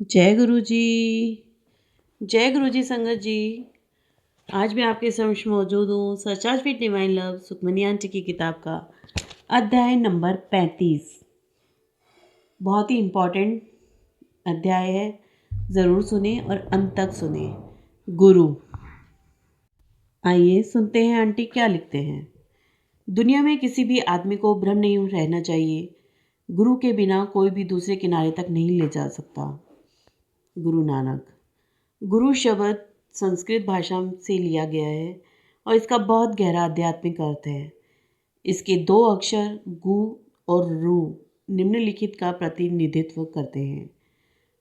जय गुरु जी। जय गुरु जी संगत जी। आज मैं आपके समक्ष मौजूद हूँ search with divine love Sukhmani aunty की किताब का अध्याय नंबर 35। बहुत ही इम्पोर्टेंट अध्याय है, ज़रूर सुने और अंत तक सुने। गुरु। आइए सुनते हैं आंटी क्या लिखते हैं। दुनिया में किसी भी आदमी को भ्रम नहीं रहना चाहिए, गुरु के बिना कोई भी दूसरे किनारे तक नहीं ले जा सकता। गुरु नानक। गुरु शब्द संस्कृत भाषा से लिया गया है और इसका बहुत गहरा आध्यात्मिक अर्थ है। इसके दो अक्षर गु और रु निम्नलिखित का प्रतिनिधित्व करते हैं।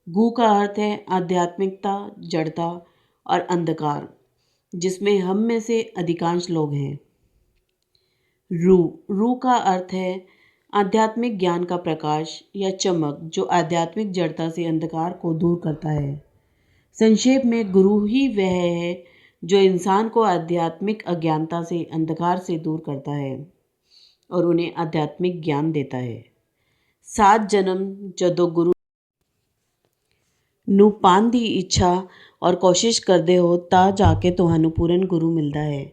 गु का अर्थ है आध्यात्मिकता, जड़ता और अंधकार, जिसमें हम में से अधिकांश लोग हैं। रू का अर्थ है आध्यात्मिक ज्ञान का प्रकाश या चमक, जो आध्यात्मिक जड़ता से अंधकार को दूर करता है। संक्षेप में गुरु ही वह है जो इंसान को आध्यात्मिक अज्ञानता से, अंधकार से दूर करता है और उन्हें आध्यात्मिक ज्ञान देता है। 7 जन्म जदों गुरु ਨੂੰ ਪਾਣ ਦੀ ਇੱਛਾ और कोशिश करते हो ता जाके ਤੁਹਾਨੂੰ पूर्ण गुरु मिलता है।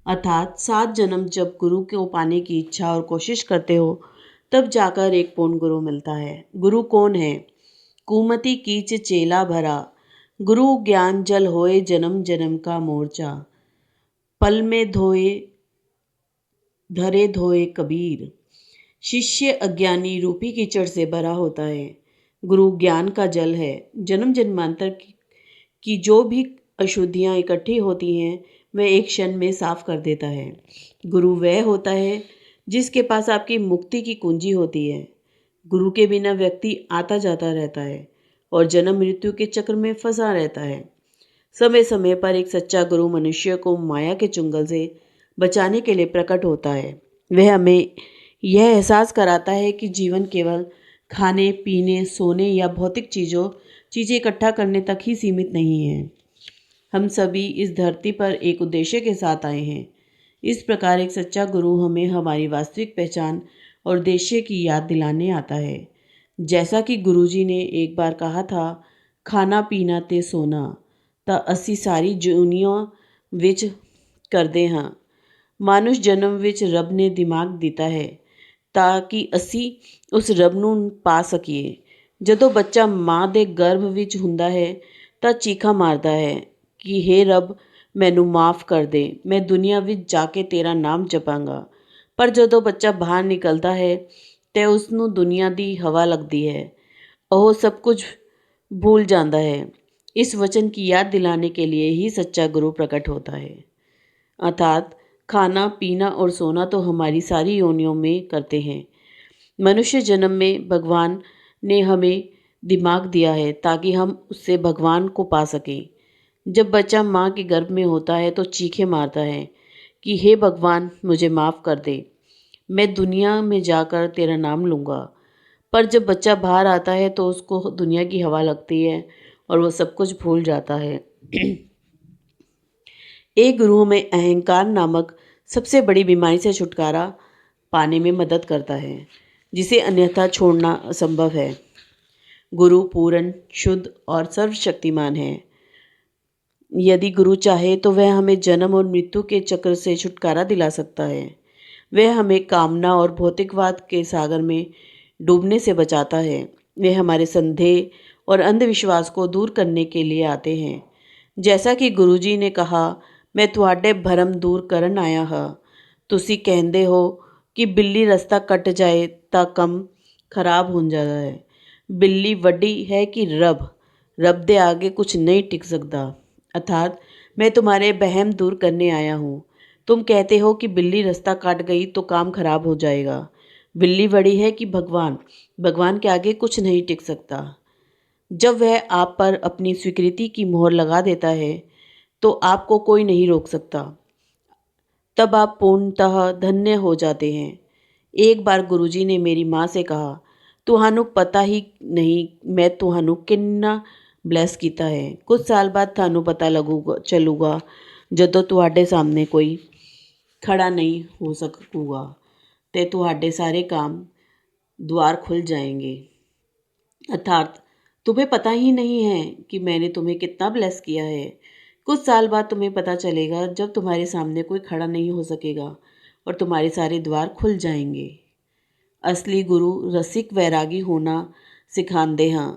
अर्थात 7 जन्म जब गुरु को पाने की इच्छा और कोशिश करते हो तब जाकर एक पूर्ण गुरु मिलता है। गुरु कौन है? कुमति कीच चेला भरा, गुरु ज्ञान जल होए जन्म जन्म का मोर्चा, पल में धोए धरे धोए कबीर। शिष्य अज्ञानी रूपी कीचड़ से भरा होता है, गुरु ज्ञान का जल है। जन्म जन्मांतर की जो भी अशुद्धियाँ इकट्ठी होती हैं वह एक क्षण में साफ कर देता है। गुरु वह होता है जिसके पास आपकी मुक्ति की कुंजी होती है। गुरु के बिना व्यक्ति आता जाता रहता है और जन्म मृत्यु के चक्र में फंसा रहता है। समय समय पर एक सच्चा गुरु मनुष्य को माया के चुंगल से बचाने के लिए प्रकट होता है। वह हमें यह एहसास कराता है कि जीवन केवल खाने पीने, सोने या भौतिक चीज़ें इकट्ठा करने तक ही सीमित नहीं है। हम सभी इस धरती पर एक उद्देश्य के साथ आए हैं। इस प्रकार एक सच्चा गुरु हमें हमारी वास्तविक पहचान और उद्देश्य की याद दिलाने आता है। जैसा कि गुरुजी ने एक बार कहा था, खाना पीना ते सोना ਤਾਂ ਅਸੀਂ ਸਾਰੀ ਜੂਨੀਆਂ ਵਿੱਚ ਕਰਦੇ ਹਾਂ। ਮਾਨੁਸ਼ ਜਨਮ ਵਿੱਚ ਰੱਬ ਨੇ ਦਿਮਾਗ ਦਿੱਤਾ ਹੈ ਤਾਂ ਕਿ ਅਸੀਂ ਉਸ ਰੱਬ ਨੂੰ ਪਾ ਸਕੀਏ। ਜਦੋਂ ਬੱਚਾ ਮਾਂ ਦੇ ਗਰਭ ਵਿੱਚ ਹੁੰਦਾ ਹੈ ਤਾਂ ਚੀਖਾਂ ਮਾਰਦਾ ਹੈ ਕਿ हे ਰੱਬ, ਮੈਨੂੰ ਮਾफ़ ਕਰ ਦੇ, ਮੈਂ ਦੁਨੀਆ ਵਿੱਚ ਜਾ ਕੇ ਤੇਰਾ ਨਾਮ ਜਪਾਂਗਾ। ਪਰ ਜਦੋਂ ਬੱਚਾ ਬਾਹਰ ਨਿਕਲਦਾ ਹੈ ਤੇ ਉਸ ਨੂੰ ਦੁਨੀਆ ਦੀ ਹਵਾ ਲੱਗਦੀ ਹੈ, ਉਹ ਸਭ कुछ भूल जाता है। इस वचन की याद दिलाने के लिए ही सच्चा गुरु प्रकट होता है। अर्थात खाना पीना और सोना तो हमारी सारी योनियों में करते हैं। मनुष्य जन्म में भगवान ने हमें दिमाग दिया है ताकि हम उससे भगवान को पा सकें। जब बच्चा माँ के गर्भ में होता है तो चीखें मारता है कि हे भगवान, मुझे माफ़ कर दे, मैं दुनिया में जाकर तेरा नाम लूँगा। पर जब बच्चा बाहर आता है तो उसको दुनिया की हवा लगती है और वह सब कुछ भूल जाता है। एक गुरु में अहंकार नामक सबसे बड़ी बीमारी से छुटकारा पाने में मदद करता है, जिसे अन्यथा छोड़ना असंभव है। गुरु पूर्ण, शुद्ध और सर्वशक्तिमान है। यदि गुरु चाहे तो वह हमें जन्म और मृत्यु के चक्र से छुटकारा दिला सकता है। वह हमें कामना और भौतिकवाद के सागर में डूबने से बचाता है। वे हमारे संदेह और अंधविश्वास को दूर करने के लिए आते हैं। जैसा कि गुरुजी ने कहा, मैं तुहाडे भरम दूर करन आया हाँ। तुसी कहंदे हो कि बिल्ली रास्ता कट जाए तो कम खराब हो जाता है। बिल्ली वड्डी है कि रब दे आगे कुछ नहीं टिक सकता। अर्थात मैं तुम्हारे बहम दूर करने आया हूँ। तुम कहते हो कि बिल्ली रास्ता काट गई तो काम खराब हो जाएगा। बिल्ली बड़ी है कि भगवान के आगे कुछ नहीं टिक सकता। जब वह आप पर अपनी स्वीकृति की मोहर लगा देता है तो आपको कोई नहीं रोक सकता। तब आप पूर्णतः धन्य हो जाते हैं। एक बार गुरुजी ने मेरी माँ से कहा, तुहानू पता ही नहीं मैं तुहानू कितना ब्लैस किया है। कुछ साल बाद थानू पता चलूगा जदों तुहाडे सामने कोई खड़ा नहीं हो सकूगा ते तुहाडे सारे काम द्वार खुल जाएंगे। अर्थात तुम्हें पता ही नहीं है कि मैंने तुम्हें कितना ब्लेस किया है। कुछ साल बाद तुम्हें पता चलेगा जब तुम्हारे सामने कोई खड़ा नहीं हो सकेगा और तुम्हारे सारे द्वार खुल जाएंगे। असली गुरु रसिक वैरागी होना सिखांदे हाँ।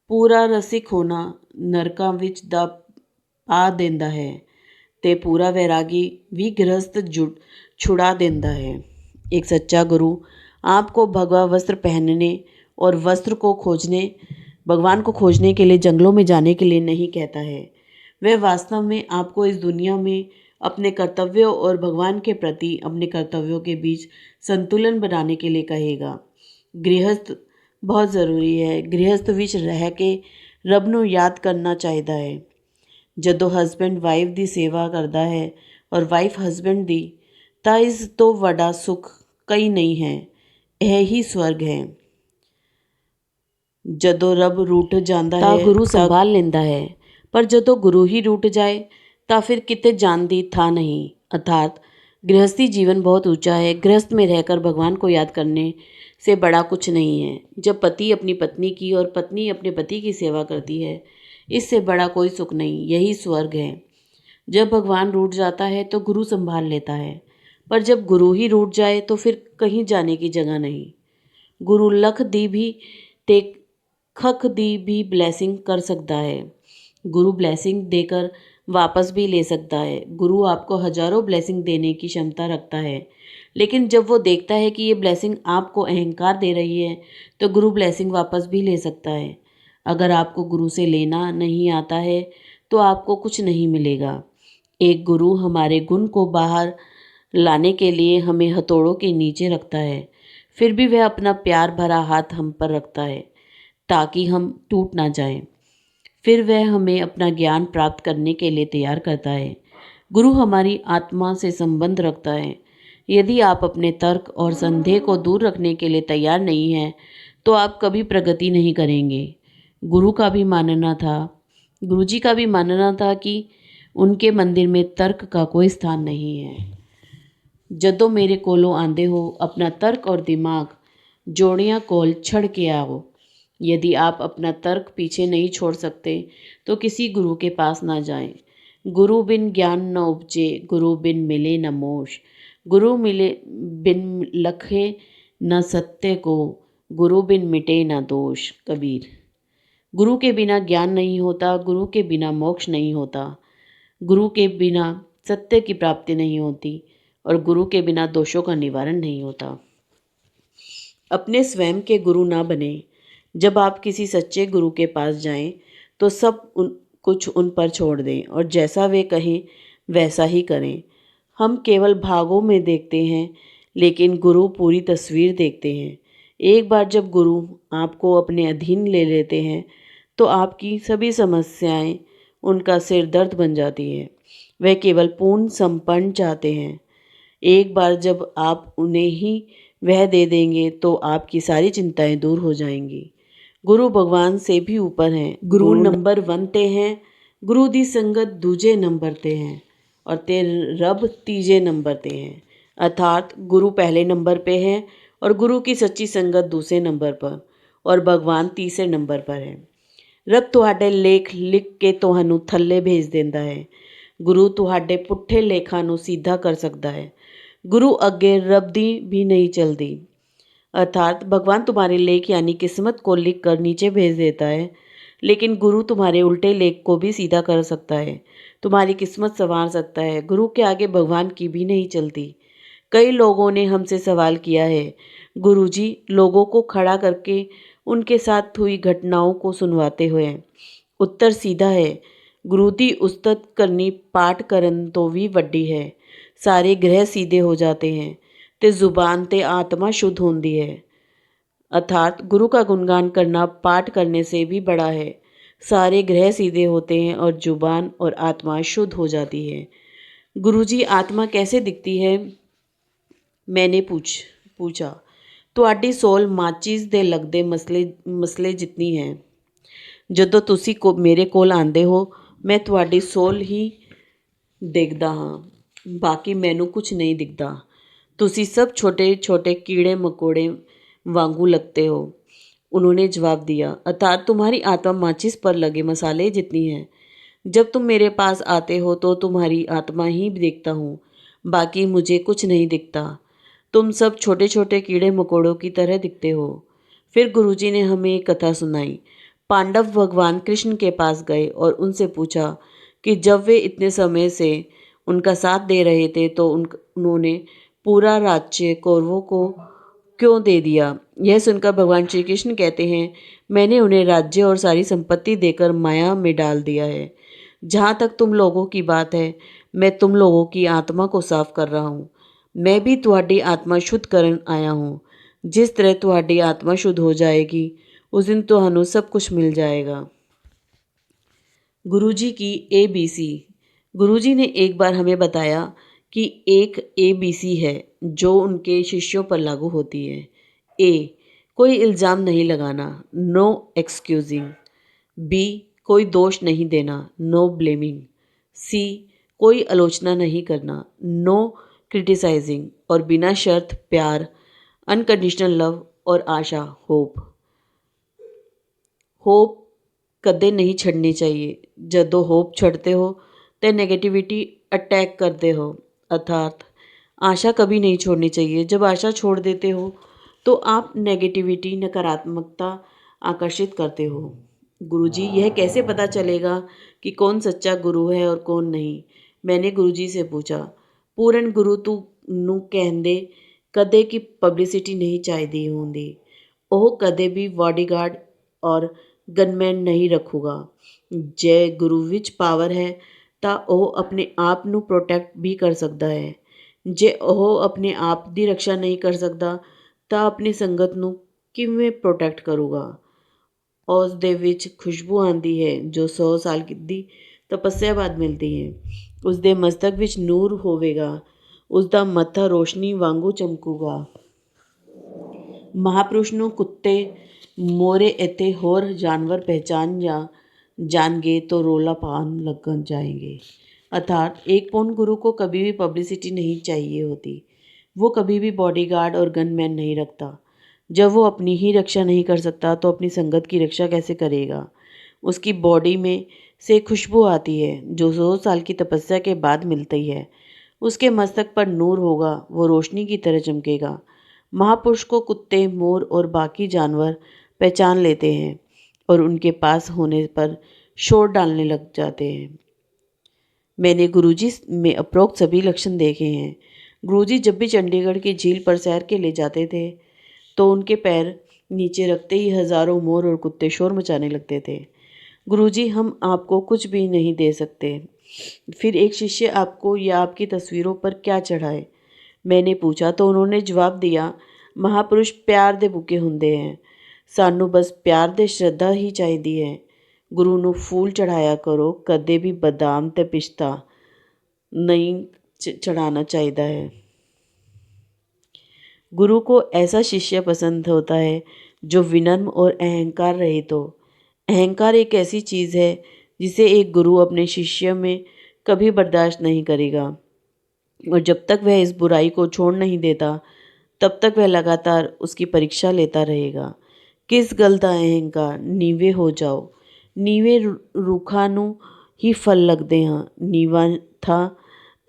पूरा रसिक होना नरਕਾਂ ਵਿੱਚ ਦਾ ਪਾ ਦਿੰਦਾ ਹੈ ਤੇ पूरा वैरागी भी गृहस्थ छुड़ा देता है। एक सच्चा गुरु आपको भगवा वस्त्र पहनने और वस्त्र को खोजने भगवान को खोजने के लिए जंगलों में जाने के लिए नहीं कहता है। वह वास्तव में आपको इस दुनिया में अपने कर्तव्यों और भगवान के प्रति अपने कर्तव्यों के बीच संतुलन बनाने के लिए कहेगा। गृहस्थ बहुत ज़रूरी है। गृहस्थ ਵਿੱਚ ਰਹਿ ਕੇ ਰੱਬ ਨੂੰ याद करना ਚਾਹੀਦਾ ਹੈ। ਜਦੋਂ ਹਸਬੈਂਡ ਵਾਈਫ ਦੀ ਸੇਵਾ ਕਰਦਾ ਹੈ ਔਰ ਵਾਈਫ ਹਸਬੈਂਡ ਦੀ, ਤਾਂ ਇਸ ਤੋਂ ਵੱਡਾ ਸੁੱਖ ਕਈ ਨਹੀਂ ਹੈ। ਇਹ ਹੀ ਸਵਰਗ ਹੈ। ਜਦੋਂ ਰੱਬ ਰੂਠ ਜਾਂਦਾ ਹੈ ਤਾਂ ਗੁਰੂ ਸੰਭਾਲ ਲੈਂਦਾ ਹੈ, ਪਰ ਜਦੋਂ ਗੁਰੂ ਹੀ रूठ जाए तो फिर किते जान दी था नहीं। अर्थात गृहस्थी जीवन बहुत ऊंचा है। गृहस्थ में रहकर भगवान को याद करने से बड़ा कुछ नहीं है। जब पति अपनी पत्नी की और पत्नी अपने पति की सेवा करती है, इससे बड़ा कोई सुख नहीं। यही स्वर्ग है। जब भगवान रूठ जाता है तो गुरु संभाल लेता है, पर जब गुरु ही रूठ जाए तो फिर कहीं जाने की जगह नहीं। गुरु लख दी भी ते खख दी भी ब्लेसिंग कर सकता है। गुरु ब्लेसिंग देकर वापस भी ले सकता है। गुरु आपको हजारों ब्लेसिंग देने की क्षमता रखता है, लेकिन जब वो देखता है कि ये ब्लेसिंग आपको अहंकार दे रही है तो गुरु ब्लेसिंग वापस भी ले सकता है। अगर आपको गुरु से लेना नहीं आता है तो आपको कुछ नहीं मिलेगा। एक गुरु हमारे गुण को बाहर लाने के लिए हमें हथौड़ों के नीचे रखता है, फिर भी वह अपना प्यार भरा हाथ हम पर रखता है ताकि हम टूट ना जाएं। फिर वह हमें अपना ज्ञान प्राप्त करने के लिए तैयार करता है। गुरु हमारी आत्मा से संबंध रखता है। यदि आप अपने तर्क और संदेह को दूर रखने के लिए तैयार नहीं हैं तो आप कभी प्रगति नहीं करेंगे। गुरु का भी मानना था गुरुजी का भी मानना था कि उनके मंदिर में तर्क का कोई स्थान नहीं है। जदों मेरे कोलों आंदे हो अपना तर्क और दिमाग जोड़ियां कोल छड़ के आओ। यदि आप अपना तर्क पीछे नहीं छोड़ सकते तो किसी गुरु के पास ना जाएं। गुरु बिन ज्ञान न उपजे, गुरु बिन मिले न मोश, गुरु मिले बिन लखे न सत्य को, गुरु बिन मिटे न दोष। कबीर। गुरु के बिना ज्ञान नहीं होता, गुरु के बिना मोक्ष नहीं होता, गुरु के बिना सत्य की प्राप्ति नहीं होती और गुरु के बिना दोषों का निवारण नहीं होता। अपने स्वयं के गुरु ना बने। जब आप किसी सच्चे गुरु के पास जाएं तो सब कुछ उन पर छोड़ दें और जैसा वे कहें वैसा ही करें। हम केवल भागों में देखते हैं, लेकिन गुरु पूरी तस्वीर देखते हैं। एक बार जब गुरु आपको अपने अधीन ले लेते हैं तो आपकी सभी समस्याएं उनका सिर दर्द बन जाती हैं। वह केवल पूर्ण संपन्न चाहते हैं। एक बार जब आप उन्हें ही वह दे देंगे तो आपकी सारी चिंताएं दूर हो जाएंगी। गुरु भगवान से भी ऊपर हैं। गुरु नंबर 1 ते हैं, गुरु दी संगत दूजे नंबर ते हैं और ते रब तीजे नंबर ते हैं। अर्थात गुरु पहले नंबर पे हैं और गुरु की सच्ची संगत दूसरे नंबर पर और भगवान तीसरे नंबर पर है। रब तुहाडे लेख लिख के तुहानू थल्ले भेज देंदा है। गुरु तुहाडे पुट्ठे लेखां नू सीधा कर सकता है। गुरु अगे रब दी भी नहीं चलती। अर्थात भगवान तुम्हारे लेख यानी किस्मत को लिख कर नीचे भेज देता है, लेकिन गुरु तुम्हारे उल्टे लेख को भी सीधा कर सकता है, तुम्हारी किस्मत संवार सकता है। गुरु के आगे भगवान की भी नहीं चलती। कई लोगों ने हमसे सवाल किया है, गुरुजी लोगों को खड़ा करके उनके साथ हुई घटनाओं को सुनवाते हुए। उत्तर सीधा है, गुरु दी उस्तत करनी पाठ करन तो भी वड्डी है। सारे ग्रह सीधे हो जाते हैं ते जुबान ते आत्मा शुद्ध होती है। अर्थात गुरु का गुणगान करना पाठ करने से भी बड़ा है। सारे ग्रह सीधे होते हैं और जुबान और आत्मा शुद्ध हो जाती है। गुरुजी आत्मा कैसे दिखती है? मैंने पूछा। तुहाडी सोल माचिस दे लगदे मसले जितनी है। जदों तुसी को मेरे कोल आंदे हो मैं तुहाडी सोल ही देखदा हाँ, बाकी मैनू कुछ नहीं दिखता। तुसी सब छोटे छोटे कीड़े मकोड़े वांगू लगते हो। उन्होंने जवाब दिया, अर्थात तुम्हारी आत्मा माचिस पर लगे मसाले जितनी है। जब तुम मेरे पास आते हो तो तुम्हारी आत्मा ही देखता हूँ, बाकी मुझे कुछ नहीं दिखता। तुम सब छोटे छोटे कीड़े मकोड़ों की तरह दिखते हो। फिर गुरुजी ने हमें एक कथा सुनाई। पांडव भगवान कृष्ण के पास गए और उनसे पूछा कि जब वे इतने समय से उनका साथ दे रहे थे तो उन्होंने पूरा राज्य कौरवों को क्यों दे दिया। यह सुनकर भगवान श्री कृष्ण कहते हैं, मैंने उन्हें राज्य और सारी संपत्ति देकर माया में डाल दिया है। जहाँ तक तुम लोगों की बात है, मैं तुम लोगों की आत्मा को साफ कर रहा हूँ। मैं भी तुम्हारी आत्मा शुद्ध करन आया हूँ। जिस तरह तुम्हारी आत्मा शुद्ध हो जाएगी, उस दिन तुम्हें सब कुछ मिल जाएगा। गुरुजी की ABC। गुरुजी ने एक बार हमें बताया कि एक ABC है जो उनके शिष्यों पर लागू होती है। A, कोई इल्ज़ाम नहीं लगाना, नो एक्सक्यूजिंग। B, कोई दोष नहीं देना, नो ब्लेमिंग। C, कोई आलोचना नहीं करना, नो क्रिटिसाइजिंग। और बिना शर्त प्यार, अनकंडीशनल लव और आशा, होप कदे नहीं छड़नी चाहिए। जदों होप छड़ते हो तो नेगेटिविटी अटैक करते हो, अर्थात आशा कभी नहीं छोड़नी चाहिए। जब आशा छोड़ देते हो तो आप नेगेटिविटी, नकारात्मकता आकर्षित करते हो। गुरुजी, यह कैसे पता चलेगा कि कौन सच्चा गुरु है और कौन नहीं? मैंने गुरुजी से पूछा। पूरन गुरु तू ਨੂੰ ਕਹਿੰਦੇ ਕਦੇ की पब्लिसिटी नहीं चाहिदी ਹੁੰਦੀ। ਉਹ ਕਦੇ भी बॉडीगार्ड और गनमैन नहीं रखूगा। जे गुरु विच पावर है ਤਾਂ ਉਹ ਆਪਣੇ ਆਪ ਨੂੰ ਪ੍ਰੋਟੈਕਟ ਵੀ ਕਰ ਸਕਦਾ ਹੈ। ਜੇ ਉਹ ਆਪਣੇ ਆਪ ਦੀ ਰੱਖਿਆ ਨਹੀਂ ਕਰ ਸਕਦਾ ਤਾਂ ਆਪਣੀ ਸੰਗਤ ਨੂੰ ਕਿਵੇਂ ਪ੍ਰੋਟੈਕਟ ਕਰੂਗਾ। ਉਸ ਦੇ ਵਿੱਚ ਖੁਸ਼ਬੂ ਆਉਂਦੀ ਹੈ ਜੋ 100 ਸਾਲ ਦੀ ਤਪੱਸਿਆ ਬਾਅਦ ਮਿਲਦੀ ਹੈ। ਉਸ ਦੇ ਮਸਤਕ ਵਿੱਚ ਨੂਰ ਹੋਵੇਗਾ, ਉਸ ਦਾ ਮੱਥਾ ਰੋਸ਼ਨੀ ਵਾਂਗੂ ਚਮਕੂਗਾ। महापुरुष ਨੂੰ कुत्ते मोरे इत्थे होर जानवर पहचान जाएंगे तो रोला पान लग जाएंगे। अर्थात एक पूर्ण गुरु को कभी भी पब्लिसिटी नहीं चाहिए होती। वो कभी भी बॉडीगार्ड और गनमैन नहीं रखता। जब वो अपनी ही रक्षा नहीं कर सकता तो अपनी संगत की रक्षा कैसे करेगा। उसकी बॉडी में से खुशबू आती है जो 100 साल की तपस्या के बाद मिलती है। उसके मस्तक पर नूर होगा, वो रोशनी की तरह चमकेगा। महापुरुष को कुत्ते, मोर और बाकी जानवर पहचान लेते हैं और उनके पास होने पर शोर डालने लग जाते हैं। मैंने गुरुजी में उपरोक्त सभी लक्षण देखे हैं। गुरुजी जब भी चंडीगढ़ की झील पर सैर के ले जाते थे तो उनके पैर नीचे रखते ही हजारों मोर और कुत्ते शोर मचाने लगते थे। गुरुजी, हम आपको कुछ भी नहीं दे सकते। फिर एक शिष्य आपको या आपकी तस्वीरों पर क्या चढ़ाए? मैंने पूछा तो उन्होंने जवाब दिया, महापुरुष प्यार दे भुखे हुंदे हैं, सानू बस प्यार दे श्रद्धा ही चाहिदी है। गुरु नू फूल चढ़ाया करो, कदे भी बादाम ते पिस्ता नहीं चढ़ाना चाहिदा है। गुरु को ऐसा शिष्य पसंद होता है जो विनम्र और अहंकार रहित हो। अहंकार एक ऐसी चीज़ है जिसे एक गुरु अपने शिष्य में कभी बर्दाश्त नहीं करेगा और जब तक वह इस बुराई को छोड़ नहीं देता तब तक वह लगातार उसकी परीक्षा लेता रहेगा। किस गल दा अहंकार, नीवे हो जाओ। नीवे रूखा नू ही फल लगते हैं। नीवा था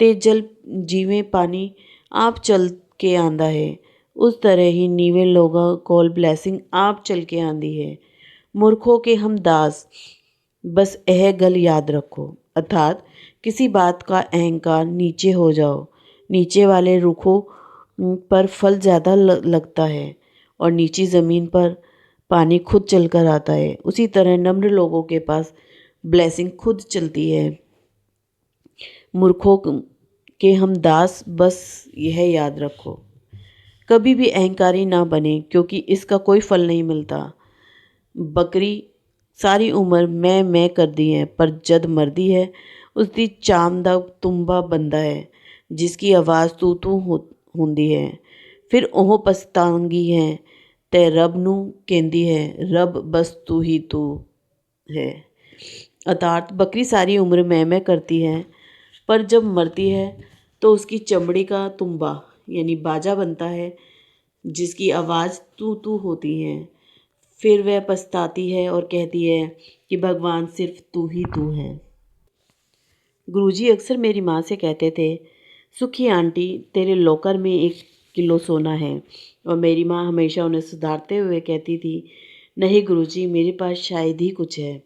ते जल जिवें पानी आप चल के आंदा है, उस तरह ही नीवे लोगों कोल ब्लैसिंग आप चल के आंदी है। मूर्खों के हम दास, बस यह गल याद रखो। अर्थात किसी बात का अहंकार नीचे हो जाओ। नीचे वाले रुखों पर फल ज़्यादा लगता है और नीची ज़मीन पर पानी खुद चलकर आता है। उसी तरह नम्र लोगों के पास ब्लेसिंग खुद चलती है। मूर्खों के हम दास, बस यह याद रखो। कभी भी अहंकारी ना बने क्योंकि इसका कोई फल नहीं मिलता। बकरी सारी उम्र मैं करदी है पर जद मरदी है उसकी चाम दा तुम्बा बनता है जिसकी आवाज़ तू तू होंदी है। फिर ओह पछतांगी है ते रब नू कहती है, रब बस तू ही तू है। अर्थात बकरी सारी उम्र मैं करती है पर जब मरती है तो उसकी चमड़ी का तुम्बा यानी बाजा बनता है जिसकी आवाज़ तू तू होती है। फिर वह पछताती है और कहती है कि भगवान सिर्फ तू ही तू है। गुरुजी अक्सर मेरी माँ से कहते थे, सुखी आंटी तेरे लॉकर में 1 किलो सोना है, और मेरी माँ हमेशा उन्हें सुधारते हुए कहती थी, नहीं गुरुजी, मेरे पास शायद ही कुछ है।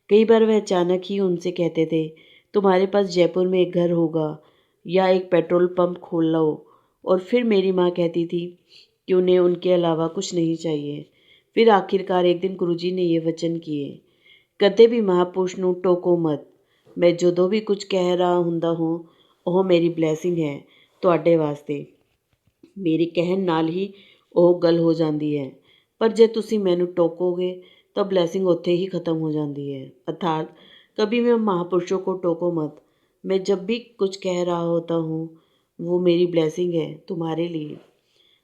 कई बार वह अचानक ही उनसे कहते थे, तुम्हारे पास जयपुर में एक घर होगा या एक पेट्रोल पंप खोल लो। और फिर मेरी माँ कहती थी कि उन्हें उनके अलावा कुछ नहीं चाहिए। फिर आखिरकार एक दिन गुरुजी ने ये वचन किए, कदे भी महापुरुष ਨੂੰ ਟੋਕੋ ਮਤ। मैं ਜਦੋਂ ਵੀ ਕੁਝ ਕਹਿ ਰਹਾ ਹੁੰਦਾ ਹਾਂ ਉਹ ਮੇਰੀ ਬਲੈਸਿੰਗ ਹੈ ਤੁਹਾਡੇ ਵਾਸਤੇ। ਮੇਰੇ ਕਹਿਣ ਨਾਲ ਹੀ ਉਹ ਗੱਲ ਹੋ ਜਾਂਦੀ ਹੈ, ਪਰ ਜੇ ਤੁਸੀਂ ਮੈਨੂੰ ਟੋਕੋਗੇ ਤਾਂ ब्लेसिंग ਉੱਥੇ ही ख़त्म हो जाती है। अर्थात कभी मैं महापुरुषों को टोको मत। मैं जब भी कुछ कह रहा होता हूँ वो मेरी ब्लेसिंग है तुम्हारे लिए।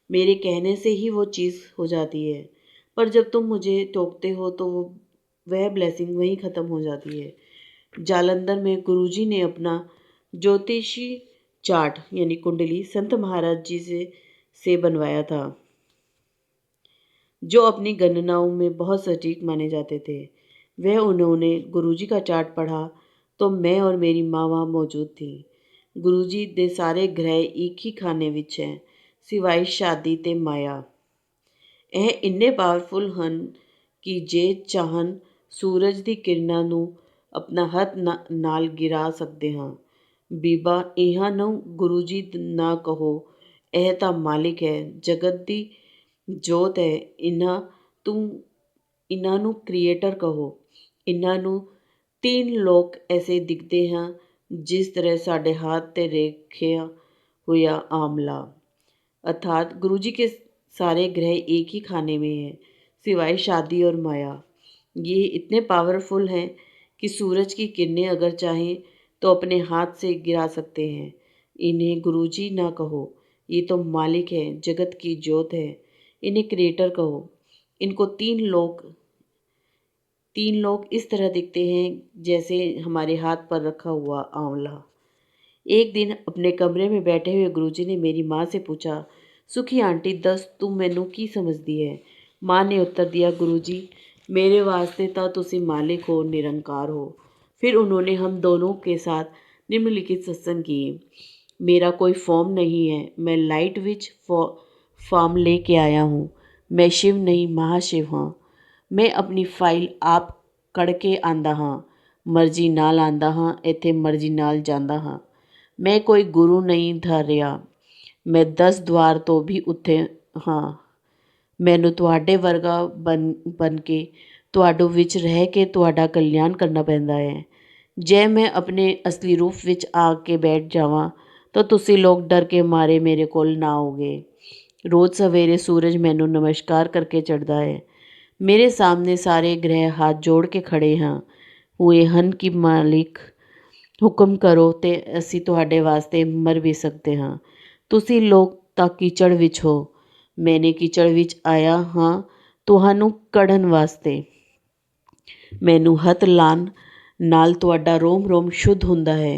मेरे कहने से ही वो चीज़ हो जाती है, पर जब तुम मुझे टोकते हो तो वह ब्लेसिंग वहीं ख़त्म हो जाती है। जालंधर में गुरुजी ने अपना ज्योतिषी चार्ट यानी कुंडली संत महाराज जी से बनवाया था, जो अपनी गणनाओं में बहुत सटीक माने जाते थे। वह उन्होंने गुरुजी का चार्ट पढ़ा तो मैं और मेरी माँ वहाँ मौजूद थी। गुरुजी दे सारे ग्रह एक ही खाने विच है सिवाय शादी ते माया। ਇਹ ਇੰਨੇ ਪਾਵਰਫੁਲ ਹਨ ਕਿ ਜੇ ਚਾਹਣ ਸੂਰਜ ਦੀ ਕਿਰਨਾਂ ਨੂੰ ਆਪਣਾ ਹੱਥ ਨਾਲ ਗਿਰਾ ਸਕਦੇ ਹਾਂ। ਬੀਬਾ ਇਹਨਾਂ ਨੂੰ ਗੁਰੂ ਜੀ ਨਾ ਕਹੋ, ਇਹ ਤਾਂ ਮਾਲਿਕ ਹੈ, ਜਗਤ ਦੀ ਜੋਤ ਹੈ। ਇਹਨਾਂ ਨੂੰ ਕ੍ਰੀਏਟਰ ਕਹੋ। ਇਹਨਾਂ ਨੂੰ 3 ਲੋਕ ਐਸੇ ਦਿਖਦੇ ਹਨ जिस तरह साढ़े हाथ ते रेखिया हुआ आंवला। अर्थात गुरुजी के सारे ग्रह एक ही खाने में हैं सिवाय शादी और माया। ये इतने पावरफुल हैं कि सूरज की किरणें अगर चाहें तो अपने हाथ से गिरा सकते हैं। इन्हें गुरुजी ना कहो, ये तो मालिक है, जगत की जोत है। इन्हें क्रिएटर कहो। इनको 3 लोग इस तरह दिखते हैं जैसे हमारे हाथ पर रखा हुआ आंवला। एक दिन अपने कमरे में बैठे हुए गुरुजी ने मेरी माँ से पूछा, सुखी आंटी दस तू मैनू की समझदी है। माँ ने उत्तर दिया, गुरुजी मेरे वास्ते तो तुसी मालिक हो, निरंकार हो। फिर उन्होंने हम दोनों के साथ निम्नलिखित सत्संग किए। मेरा कोई फॉर्म नहीं है, मैं लाइट विच फॉर्म लेके आया हूँ। मैं शिव नहीं महाशिव हाँ। मैं अपनी फाइल आप कड़ के आंदा हाँ, मर्जी नाल आंदा हाँ, इत्थे मर्जी नाल जांदा हाँ। मैं कोई गुरु नहीं धारिया, मैं 10 द्वार तो भी उत्थे हाँ। मैनू तुहाडे वर्गा बन के तुहाडो विच रह के तुहाडा कल्याण करना पैंदा है। जे मैं अपने असली रूप विच आके बैठ जावां तो तुसी लोग डर के मारे मेरे कोल ना आओगे। रोज़ सवेरे सूरज मैनू नमस्कार करके चढ़दा है। मेरे सामने सारे ग्रह हाथ जोड़ के खड़े हाँ हुए हन कि मालिक हुक्म करो ते असी तुहाडे वास्ते मर भी सकते हाँ। तुसी लोग तां कीचड़ विच हो, मैंने कीचड़ विच आया हाँ तुहानू कढ़न वास्ते। मैनू हथ लान नाल तुहाडा रोम रोम शुद्ध हुंदा है।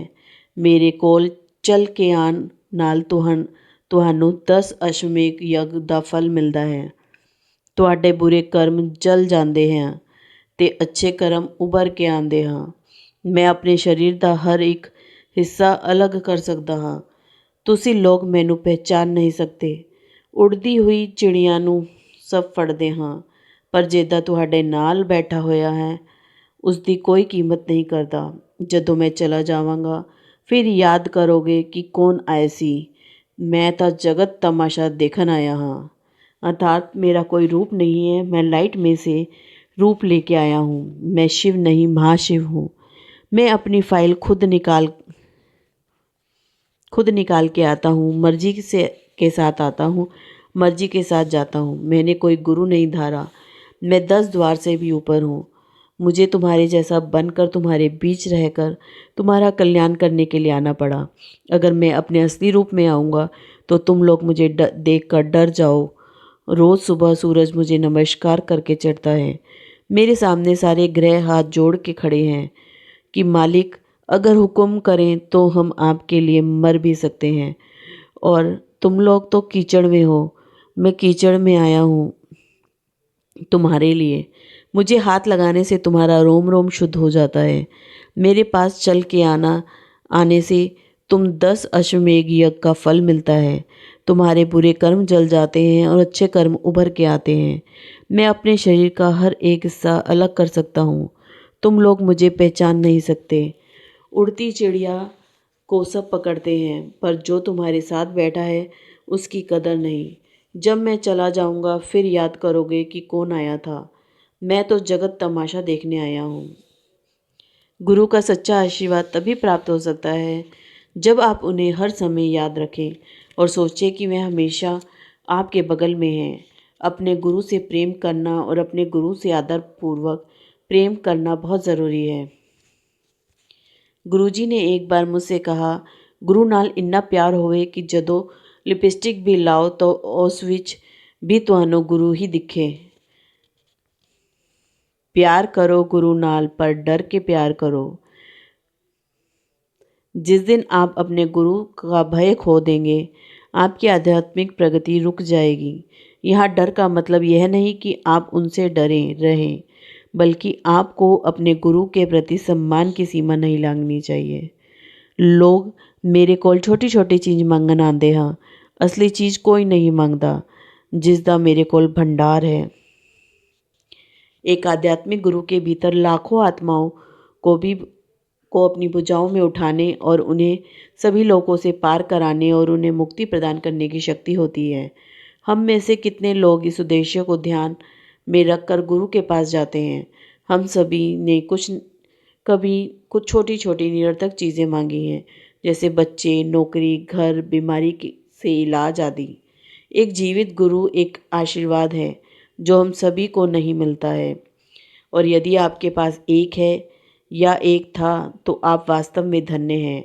मेरे कोल चल के आन नाल तुहानू 10 अश्वमेघ यज्ञ दा फल मिलदा है। तुहाडे बुरे कर्म जल जाते हैं ते अच्छे कर्म उभर के आते हैं। मैं अपने शरीर का हर एक हिस्सा अलग कर सकता हाँ। तुसी लोग मैनू पहचान नहीं सकते। उड़दी हुई चिड़िया नू सब फड़दे हाँ, पर जिदा तुहाडे नाल बैठा होया है उसकी कोई कीमत नहीं करता। जदों मैं चला जावांगा फिर याद करोगे कि कौन आए सी। मैं तो जगत तमाशा देखन आया हाँ। अर्थात मेरा कोई रूप नहीं है, मैं लाइट में से रूप लेके आया हूँ। मैं शिव नहीं महाशिव हूँ। मैं अपनी फाइल खुद निकाल के आता हूँ, मर्जी के साथ आता हूँ, मर्जी के साथ जाता हूँ। मैंने कोई गुरु नहीं धारा। मैं 10 द्वार से भी ऊपर हूँ। मुझे तुम्हारे जैसा बनकर तुम्हारे बीच रहकर तुम्हारा कल्याण करने के लिए आना पड़ा। अगर मैं अपने असली रूप में आऊँगा तो तुम लोग मुझे देख कर डर जाओ। रोज़ सुबह सूरज मुझे नमस्कार करके चढ़ता है। मेरे सामने सारे ग्रह हाथ जोड़ के खड़े हैं कि मालिक अगर हुक्म करें तो हम आपके लिए मर भी सकते हैं। और तुम लोग तो कीचड़ में हो, मैं कीचड़ में आया हूँ। तुम्हारे लिए। मुझे हाथ लगाने से तुम्हारा रोम रोम शुद्ध हो जाता है। मेरे पास चल के आने से तुम 10 अश्वमेघ यज्ञ का फल मिलता है। तुम्हारे बुरे कर्म जल जाते हैं और अच्छे कर्म उभर के आते हैं। मैं अपने शरीर का हर एक हिस्सा अलग कर सकता हूँ। तुम लोग मुझे पहचान नहीं सकते। उड़ती चिड़िया को सब पकड़ते हैं, पर जो तुम्हारे साथ बैठा है उसकी कदर नहीं। जब मैं चला जाऊंगा फिर याद करोगे कि कौन आया था। मैं तो जगत तमाशा देखने आया हूँ। गुरु का सच्चा आशीर्वाद तभी प्राप्त हो सकता है जब आप उन्हें हर समय याद रखें और सोचें कि वह हमेशा आपके बगल में हैं। अपने गुरु से प्रेम करना और अपने गुरु से आदरपूर्वक प्रेम करना बहुत ज़रूरी है। गुरुजी ने एक बार मुझसे कहा, गुरु नाल इन्ना प्यार होवे कि जदों लिपस्टिक भी लाओ तो उस विच भी तुहानू गुरु ही दिखे। प्यार करो गुरु नाल, पर डर के प्यार करो। जिस दिन आप अपने गुरु का भय खो देंगे, आपकी आध्यात्मिक प्रगति रुक जाएगी। यहाँ डर का मतलब यह नहीं कि आप उनसे डरें रहें, बल्कि आपको अपने गुरु के प्रति सम्मान की सीमा नहीं लांघनी चाहिए। लोग मेरे कोल छोटी छोटी चीज़ मंगन आते हैं, असली चीज़ कोई नहीं मांगता जिसका मेरे कोल भंडार है। एक आध्यात्मिक गुरु के भीतर लाखों आत्माओं को अपनी भुजाओं में उठाने और उन्हें सभी लोगों से पार कराने और उन्हें मुक्ति प्रदान करने की शक्ति होती है। हम में से कितने लोग इस उद्देश्य को ध्यान में रखकर गुरु के पास जाते हैं। हम सभी ने कभी कुछ छोटी छोटी निरर्थक चीज़ें मांगी हैं, जैसे बच्चे, नौकरी, घर, से इलाज आदि। एक जीवित गुरु एक आशीर्वाद है जो हम सभी को नहीं मिलता है, और यदि आपके पास एक है या एक था तो आप वास्तव में धन्य हैं।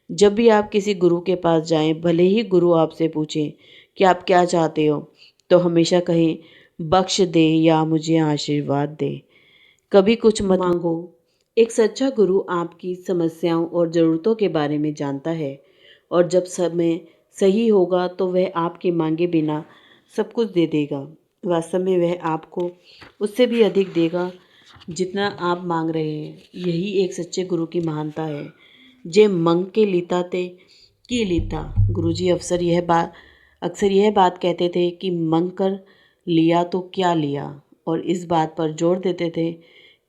जब भी आप किसी गुरु के पास जाएं, भले ही गुरु आपसे पूछें कि आप क्या चाहते हो, तो हमेशा कहें, बख्श दे या मुझे आशीर्वाद दे। कभी कुछ मत मांगो। एक सच्चा गुरु आपकी समस्याओं और ज़रूरतों के बारे में जानता है, और जब समय सही होगा तो वह आपके मांगे बिना सब कुछ दे देगा। वास्तव में वह आपको उससे भी अधिक देगा जितना आप मांग रहे हैं। यही एक सच्चे गुरु की महानता है। जे मंग के लीता ते की लीता। गुरुजी अक्सर यह बात कहते थे कि मंग कर लिया तो क्या लिया, और इस बात पर जोर देते थे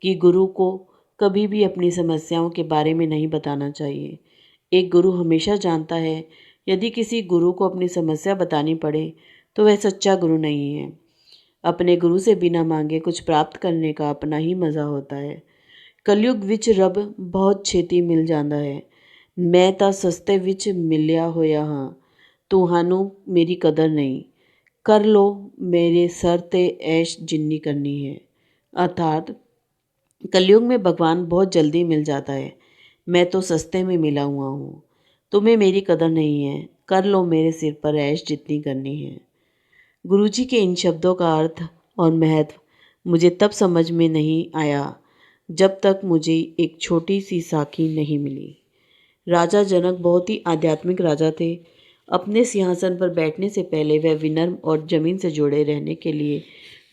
कि गुरु को कभी भी अपनी समस्याओं के बारे में नहीं बताना चाहिए। एक गुरु हमेशा जानता है। यदि किसी गुरु को अपनी समस्या बतानी पड़े तो वह सच्चा गुरु नहीं है। अपने गुरु से बिना मांगे कुछ प्राप्त करने का अपना ही मज़ा होता है। कलयुग विच रब बहुत छेती मिल जाता है। मैं ਤਾਂ सस्ते विच मिलिया होया हाँ, तुहानू मेरी कदर नहीं। कर लो मेरे सर ते ऐश जिन्नी करनी है। अर्थात कलयुग में भगवान बहुत जल्दी मिल जाता है। मैं तो सस्ते में मिला हुआ हूँ। तुम्हें मेरी कदर नहीं है। कर लो मेरे सिर पर ऐश जितनी करनी है। गुरुजी के इन शब्दों का अर्थ और महत्व मुझे तब समझ में नहीं आया जब तक मुझे एक छोटी सी साखी नहीं मिली। राजा जनक बहुत ही आध्यात्मिक राजा थे। अपने सिंहासन पर बैठने से पहले वह विनम्र और जमीन से जुड़े रहने के लिए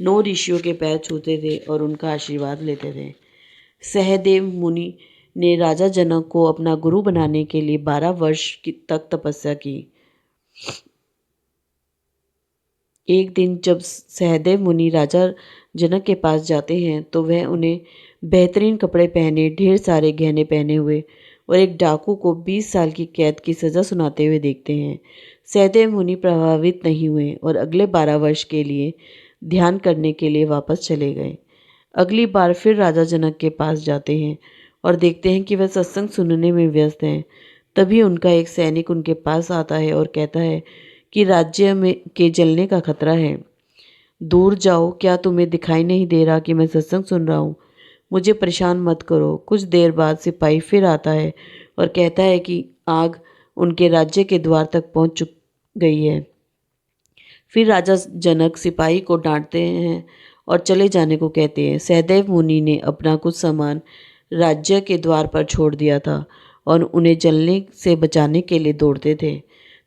9 ऋषियों के पैर छूते थे और उनका आशीर्वाद लेते थे। सहदेव मुनि ने राजा जनक को अपना गुरु बनाने के लिए 12 वर्ष तक तपस्या की। एक दिन जब सहदेव मुनि राजा जनक के पास जाते हैं तो वह उन्हें बेहतरीन कपड़े पहने, ढेर सारे गहने पहने हुए और एक डाकू को 20 साल की कैद की सज़ा सुनाते हुए देखते हैं। सहदेव मुनि प्रभावित नहीं हुए और अगले 12 वर्ष के लिए ध्यान करने के लिए वापस चले गए। अगली बार फिर राजा जनक के पास जाते हैं और देखते हैं कि वह सत्संग सुनने में व्यस्त हैं। तभी उनका एक सैनिक उनके पास आता है और कहता है कि राज्य में के जलने का खतरा है। दूर जाओ, क्या तुम्हें दिखाई नहीं दे रहा कि मैं सत्संग सुन रहा हूँ? मुझे परेशान मत करो। कुछ देर बाद सिपाही फिर आता है और कहता है कि आग उनके राज्य के द्वार तक पहुँच गई है। फिर राजा जनक सिपाही को डांटते हैं और चले जाने को कहते हैं। सहदेव मुनि ने अपना कुछ सामान राज्य के द्वार पर छोड़ दिया था और उन्हें जलने से बचाने के लिए दौड़ते थे।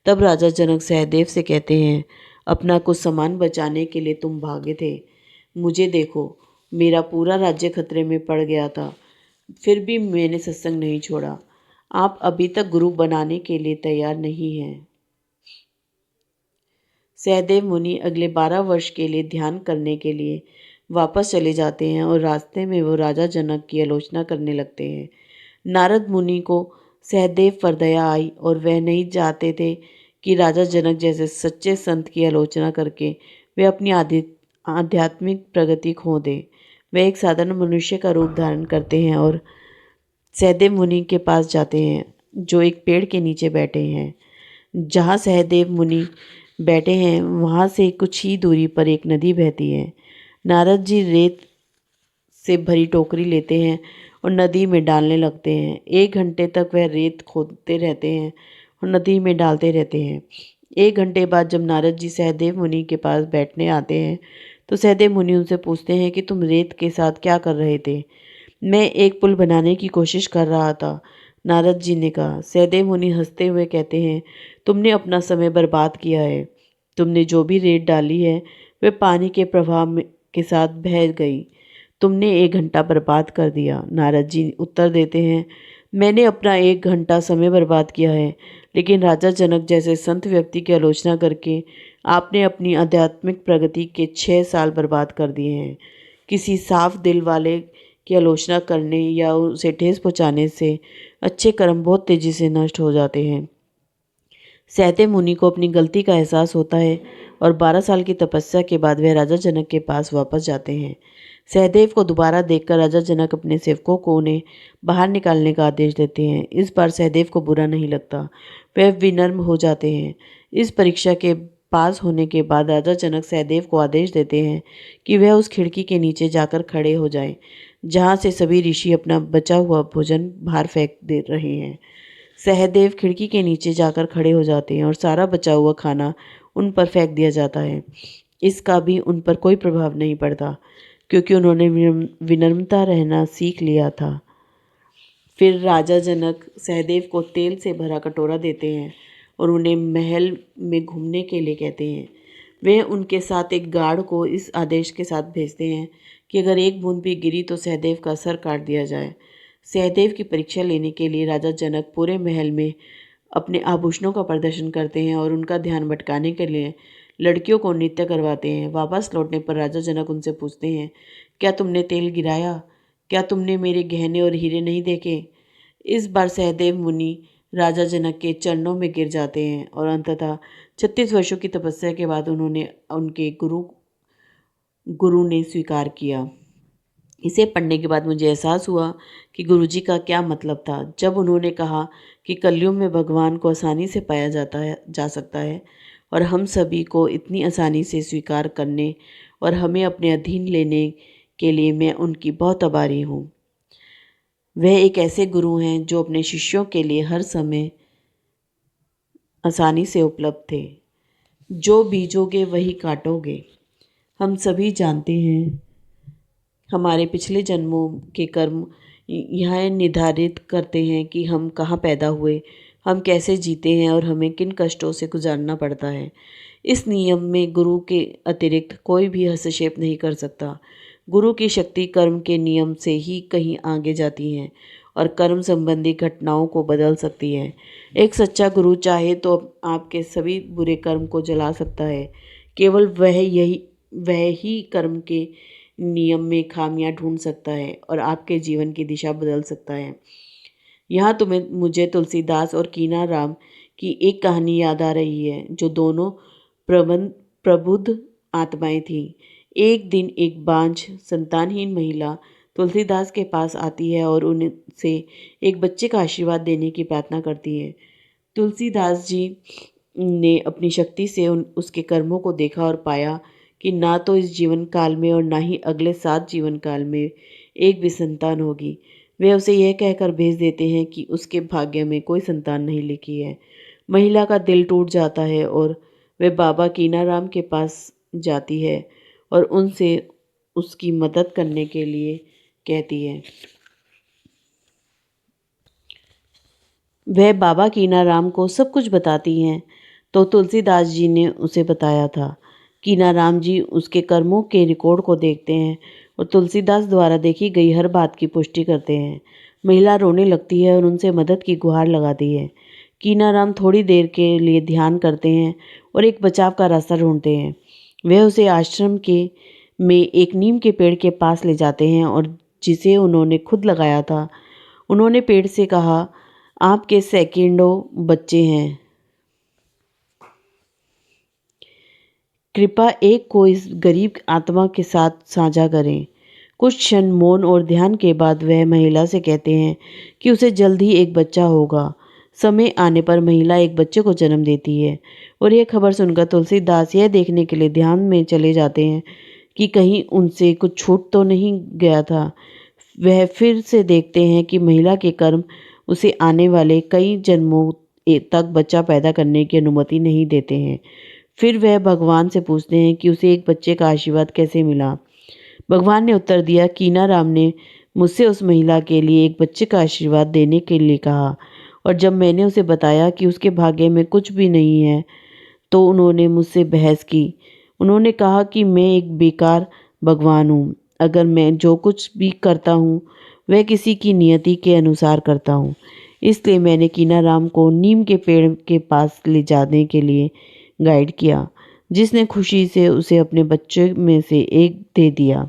तब राजा जनक सहदेव से कहते हैं, अपना कुछ सामान बचाने के लिए तुम भागे थे। मुझे देखो, मेरा पूरा राज्य खतरे में पड़ गया था, फिर भी मैंने सत्संग नहीं छोड़ा। आप अभी तक गुरु बनाने के लिए तैयार नहीं हैं। सहदेव मुनि अगले 12 वर्ष के लिए ध्यान करने के लिए वापस चले जाते हैं और रास्ते में वो राजा जनक की आलोचना करने लगते हैं। नारद मुनि को सहदेव पर दया आई और वह नहीं चाहते थे कि राजा जनक जैसे सच्चे संत की आलोचना करके वे अपनी आध्यात्मिक प्रगति खो दें। वे एक साधारण मनुष्य का रूप धारण करते हैं और सहदेव मुनि के पास जाते हैं, जो एक पेड़ के नीचे बैठे हैं। जहाँ सहदेव मुनि बैठे हैं वहाँ से कुछ ही दूरी पर एक नदी बहती है। नारद जी रेत से भरी टोकरी लेते हैं और नदी में डालने लगते हैं। 1 घंटे तक वह रेत खोदते रहते हैं और नदी में डालते रहते हैं। 1 घंटे बाद जब नारद जी सहदेव मुनि के पास बैठने आते हैं तो सहदेव मुनि उनसे पूछते हैं कि तुम रेत के साथ क्या कर रहे थे। मैं एक पुल बनाने की कोशिश कर रहा था, नारद जी ने कहा। सहदेव मुनि हंसते हुए कहते हैं, तुमने अपना समय बर्बाद किया है। तुमने जो भी रेत डाली है वह पानी के के साथ बह गई। तुमने 1 घंटा बर्बाद कर दिया। नारद जी उत्तर देते हैं, मैंने अपना 1 घंटा समय बर्बाद किया है, लेकिन राजा जनक जैसे संत व्यक्ति की आलोचना करके आपने अपनी आध्यात्मिक प्रगति के 6 साल बर्बाद कर दिए हैं। किसी साफ दिल वाले की आलोचना करने या उसे ठेस पहुँचाने से अच्छे कर्म बहुत तेज़ी से नष्ट हो जाते हैं। सहदेव मुनि को अपनी गलती का एहसास होता है और 12 साल की तपस्या के बाद वह राजा जनक के पास वापस जाते हैं। सहदेव को दोबारा देखकर राजा जनक अपने सेवकों को उन्हें बाहर निकालने का आदेश देते हैं। इस बार सहदेव को बुरा नहीं लगता, वह विनम्र हो जाते हैं। इस परीक्षा के पास होने के बाद राजा जनक सहदेव को आदेश देते हैं कि वह उस खिड़की के नीचे जाकर खड़े हो जाएं, जहाँ से सभी ऋषि अपना बचा हुआ भोजन बाहर फेंक दे रहे हैं। सहदेव खिड़की के नीचे जाकर खड़े हो जाते हैं और सारा बचा हुआ खाना उन पर फेंक दिया जाता है। इसका भी उन पर कोई प्रभाव नहीं पड़ता, क्योंकि उन्होंने विनम्रता रहना सीख लिया था। फिर राजा जनक सहदेव को तेल से भरा कटोरा देते हैं और उन्हें महल में घूमने के लिए कहते हैं। वे उनके साथ एक गार्ड को इस आदेश के साथ भेजते हैं कि अगर एक बूंद भी गिरी तो सहदेव का सर काट दिया जाए। सहदेव की परीक्षा लेने के लिए राजा जनक पूरे महल में अपने आभूषणों का प्रदर्शन करते हैं और उनका ध्यान भटकाने के लिए लड़कियों को नृत्य करवाते हैं। वापस लौटने पर राजा जनक उनसे पूछते हैं, क्या तुमने तेल गिराया? क्या तुमने मेरे गहने और हीरे नहीं देखे? इस बार सहदेव मुनि राजा जनक के चरणों में गिर जाते हैं और अंततः 36 वर्षों की तपस्या के बाद उन्होंने उनके गुरु ने स्वीकार किया। इसे पढ़ने के बाद मुझे एहसास हुआ कि गुरुजी का क्या मतलब था जब उन्होंने कहा कि कलयुग में भगवान को आसानी से पाया जा सकता है और हम सभी को इतनी आसानी से स्वीकार करने और हमें अपने अधीन लेने के लिए मैं उनकी बहुत आभारी हूँ। वह एक ऐसे गुरु हैं जो अपने शिष्यों के लिए हर समय आसानी से उपलब्ध थे। जो बीजोगे वही काटोगे। हम सभी जानते हैं हमारे पिछले जन्मों के कर्म यह निर्धारित करते हैं कि हम कहाँ पैदा हुए, हम कैसे जीते हैं और हमें किन कष्टों से गुजारना पड़ता है। इस नियम में गुरु के अतिरिक्त कोई भी हस्तक्षेप नहीं कर सकता। गुरु की शक्ति कर्म के नियम से ही कहीं आगे जाती है और कर्म संबंधी घटनाओं को बदल सकती है। एक सच्चा गुरु चाहे तो आपके सभी बुरे कर्म को जला सकता है। केवल वह ही कर्म के नियम में खामियां ढूंढ सकता है और आपके जीवन की दिशा बदल सकता है। यहाँ तुम्हें मुझे तुलसीदास और कीना राम की एक कहानी याद आ रही है, जो दोनों प्रबुद्ध आत्माएं थीं। एक दिन एक बांझ संतानहीन महिला तुलसीदास के पास आती है और उनसे एक बच्चे का आशीर्वाद देने की प्रार्थना करती है। तुलसीदास जी ने अपनी शक्ति से उसके कर्मों को देखा और पाया कि ना तो इस जीवन काल में और ना ही अगले 7 जीवन काल में एक भी संतान होगी। वे उसे यह कहकर भेज देते हैं कि उसके भाग्य में कोई संतान नहीं लिखी है। महिला का दिल टूट जाता है और वह बाबा कीनाराम के पास जाती है और उनसे उसकी मदद करने के लिए कहती है। वह बाबा कीनाराम को सब कुछ बताती हैं तो तुलसीदास जी ने उसे बताया था। कीनाराम जी उसके कर्मों के रिकॉर्ड को देखते हैं और तुलसीदास द्वारा देखी गई हर बात की पुष्टि करते हैं। महिला रोने लगती है और उनसे मदद की गुहार लगाती है। कीनाराम थोड़ी देर के लिए ध्यान करते हैं और एक बचाव का रास्ता ढूंढते हैं। वे उसे आश्रम के में एक नीम के पेड़ के पास ले जाते हैं और जिसे उन्होंने खुद लगाया था। उन्होंने पेड़ से कहा, आपके सैकड़ों बच्चे हैं, कृपया एक को इस गरीब आत्मा के साथ साझा करें। कुछ क्षण मौन और ध्यान के बाद वह महिला से कहते हैं कि उसे जल्द ही एक बच्चा होगा। समय आने पर महिला एक बच्चे को जन्म देती है और यह खबर सुनकर तुलसीदास यह देखने के लिए ध्यान में चले जाते हैं कि कहीं उनसे कुछ छूट तो नहीं गया था। वह फिर से देखते हैं कि महिला के कर्म उसे आने वाले कई जन्मों तक बच्चा पैदा करने की अनुमति नहीं देते हैं। फिर वह भगवान से पूछते हैं कि उसे एक बच्चे का आशीर्वाद कैसे मिला। भगवान ने उत्तर दिया, कीनाराम ने मुझसे उस महिला के लिए एक बच्चे का आशीर्वाद देने के लिए कहा और जब मैंने उसे बताया कि उसके भाग्य में कुछ भी नहीं है तो उन्होंने मुझसे बहस की। उन्होंने कहा कि मैं एक बेकार भगवान हूँ। अगर मैं जो कुछ भी करता हूँ वह किसी की नियति के अनुसार करता हूँ। इसलिए मैंने कीनाराम को नीम के पेड़ के पास ले जाने के लिए गाइड किया, जिसने खुशी से उसे अपने बच्चे में से एक दे दिया।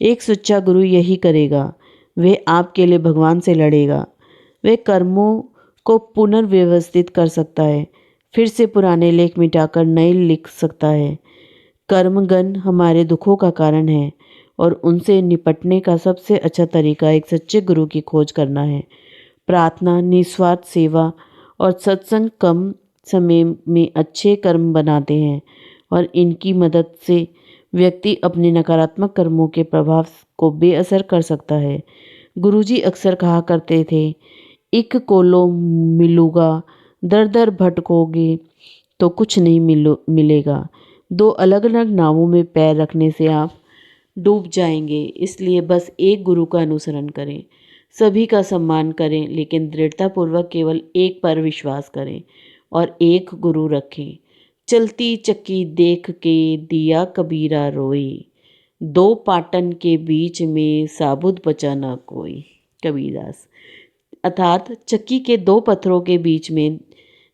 एक सच्चा गुरु यही करेगा। वह आपके लिए भगवान से लड़ेगा। वह कर्मों को पुनर्व्यवस्थित कर सकता है, फिर से पुराने लेख मिटाकर नए लिख सकता है। कर्मगण हमारे दुखों का कारण है और उनसे निपटने का सबसे अच्छा तरीका एक सच्चे गुरु की खोज करना है। प्रार्थना, निस्वार्थ सेवा और सत्संग कम समय में अच्छे कर्म बनाते हैं और इनकी मदद से व्यक्ति अपने नकारात्मक कर्मों के प्रभाव को बेअसर कर सकता है। गुरुजी अक्सर कहा करते थे, इक कोलो मिलूगा, दर दर भटकोगे तो कुछ नहीं मिलेगा। दो अलग अलग नावों में पैर रखने से आप डूब जाएंगे। इसलिए बस एक गुरु का अनुसरण करें, सभी का सम्मान करें, लेकिन दृढ़तापूर्वक केवल एक पर विश्वास करें और एक गुरु रखें। चलती चक्की देख के दिया कबीरा रोई, दो पाटन के बीच में साबुत बचा ना कोई। कबीरदास। अर्थात चक्की के दो पत्थरों के बीच में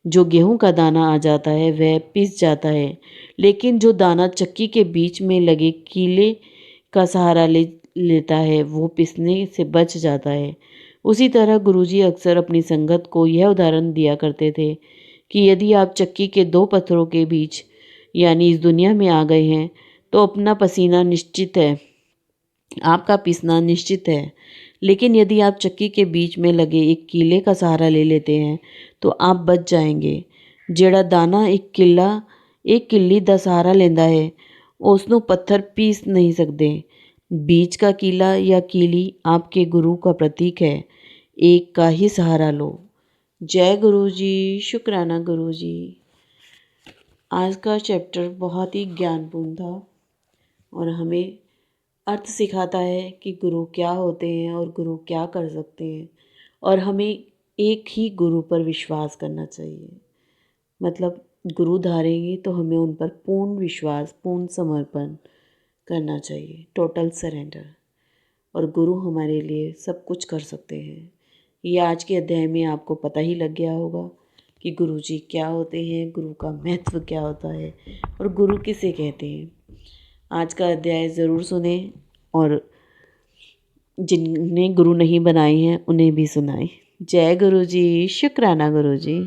जो गेहूं का दाना आ जाता है वह पिस जाता है, लेकिन जो दाना चक्की के बीच में लगे कीले का सहारा लेता है वो पिसने से बच जाता है। उसी तरह गुरुजी अक्सर अपनी संगत को यह उदाहरण दिया करते थे कि यदि आप चक्की के दो पत्थरों के बीच यानी इस दुनिया में आ गए हैं तो अपना पसीना निश्चित है, आपका पीसना निश्चित है। लेकिन यदि आप चक्की के बीच में लगे एक कीले का सहारा ले लेते हैं तो आप बच जाएंगे। जेड़ा दाना एक किल्ली दा सहारा लेंदा है उसनों पत्थर पीस नहीं सकते। बीच का कीला या कीली आपके गुरु का प्रतीक है। एक का ही सहारा लो। जय गुरु जी, शुक्राना गुरु जी। आज का चैप्टर बहुत ही ज्ञानपूर्ण था और हमें अर्थ सिखाता है कि गुरु क्या होते हैं और गुरु क्या कर सकते हैं और हमें एक ही गुरु पर विश्वास करना चाहिए। मतलब गुरु धारेंगे तो हमें उन पर पूर्ण विश्वास, पूर्ण समर्पण करना चाहिए, टोटल सरेंडर। और गुरु हमारे लिए सब कुछ कर सकते हैं। ये आज के अध्याय में आपको पता ही लग गया होगा कि गुरु जी क्या होते हैं, गुरु का महत्व क्या होता है और गुरु किसे कहते हैं। आज का अध्याय ज़रूर सुने और जिन्हें गुरु नहीं बनाए हैं उन्हें भी सुनाएं। जय गुरु जी, शुक्राना गुरु जी।